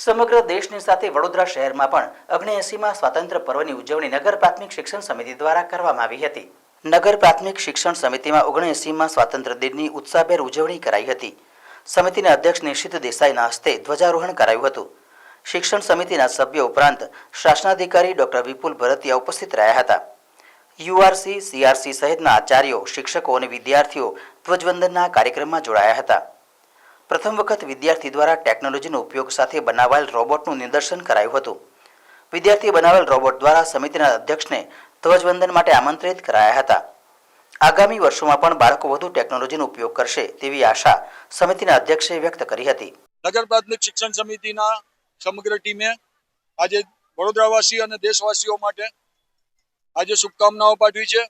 સમગ્ર દેશની સાથે વડોદરા શહેરમાં પણ 79માં સ્વાતંત્ર્ય પર્વની ઉજવણી નગર પ્રાથમિક શિક્ષણ સમિતિ દ્વારા કરવામાં આવી હતી। નગર પ્રાથમિક શિક્ષણ સમિતિમાં 79માં સ્વાતંત્ર્ય દિનની ઉત્સાહભેર ઉજવણી કરાઈ હતી। સમિતિના અધ્યક્ષ નિશિત દેસાઈના હસ્તે ધ્વજારોહણ કરાયું હતું। શિક્ષણ સમિતિના સભ્યો ઉપરાંત શાસનાધિકારી ડોક્ટર વિપુલ ભરતિયા ઉપસ્થિત રહ્યા હતા। યુઆરસી, સીઆરસી સહિતના આચાર્યો, શિક્ષકો અને વિદ્યાર્થીઓ ધ્વજવંદનના કાર્યક્રમમાં જોડાયા હતા। પ્રથમ વખત વિદ્યાર્થી દ્વારા ટેકનોલોજીનો ઉપયોગ સાથે બનાવાયેલ રોબોટનું નિદર્શન કરાયું હતું। વિદ્યાર્થીએ બનાવેલ રોબોટ દ્વારા સમિતિના અધ્યક્ષને ધ્વજવંદન માટે આમંત્રિત કરાયા હતા। આગામી વર્ષોમાં પણ બાળકો વધુ ટેકનોલોજીનો ઉપયોગ કરશે તેવી આશા સમિતિના અધ્યક્ષે વ્યક્ત કરી હતી। નગર પ્રાથમિક શિક્ષણ સમિતિના સમગ્ર ટીમે આજે વડોદરાવાસી અને દેશવાસીઓ માટે આજે શુભકામનાઓ પાઠવી છે।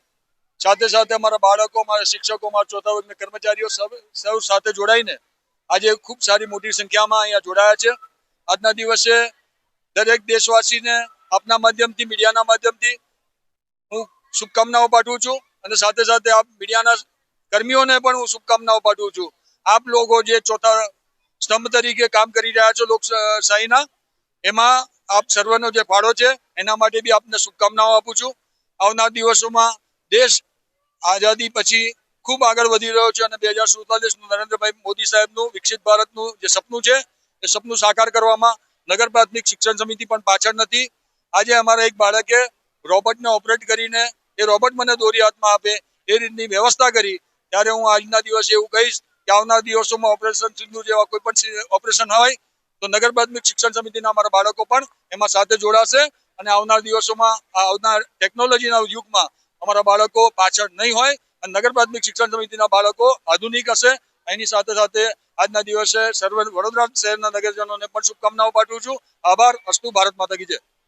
સાથે સાથે અમારા બાળકો, અમારા શિક્ષકો, અમારા ચોથા વર્ગના કર્મચારીઓ સૌ સાથે જોડાઈને આજે ખૂબ સારી મોટી સંખ્યામાં અહીંયા જોડાયા છે। આજના દિવસે દરેક દેશવાસીને આપના માધ્યમથી, મીડિયાના માધ્યમથી હું શુભકામનાઓ પાઠવું છું અને સાથે સાથે આપ મીડિયાના કર્મીઓને પણ હું શુભકામનાઓ પાઠવું છું। આપ લોકો જે ચોથા સ્તંભ તરીકે કામ કરી રહ્યા છો લોકશાહીના, એમાં આપ સર્વનો જે ફાળો છે એના માટે બી આપને શુભકામનાઓ આપું છું। આવનાર દિવસોમાં દેશ આઝાદી પછી ખૂબ આગળ વધી રહ્યો છે અને 2047નું નરેન્દ્રભાઈ મોદી સાહેબનું વિકસિત ભારતનું જે સપનું છે એ સપનું સાકાર કરવામાં નગર પ્રાથમિક શિક્ષણ સમિતિ પણ પાછળ નથી। આજે અમારા એક બાળકે રોબોટને ઓપરેટ કરીને એ રોબોટ મને દોરી હાથમાં આપે એ રીતની વ્યવસ્થા કરી, ત્યારે હું આજના દિવસે એવું કહીશ કે આવનાર દિવસોમાં ઓપરેશન સિંદૂર જેવા કોઈ પણ ઓપરેશન હોય તો નગર પ્રાથમિક શિક્ષણ સમિતિના અમારા બાળકો પણ એમાં સાથે જોડાશે અને આવનાર દિવસોમાં આવનાર ટેકનોલોજીના યુગમાં અમારા બાળકો પાછળ નહીં હોય અને નગર પ્રાથમિક શિક્ષણ સમિતિના બાળકો આધુનિક હશે। એની સાથે સાથે આજના દિવસે સર્વ વડોદરા શહેરના નગરજનોને પણ શુભકામનાઓ પાઠવું છું। આભાર। અસ્તુ। ભારત માતા કી જય।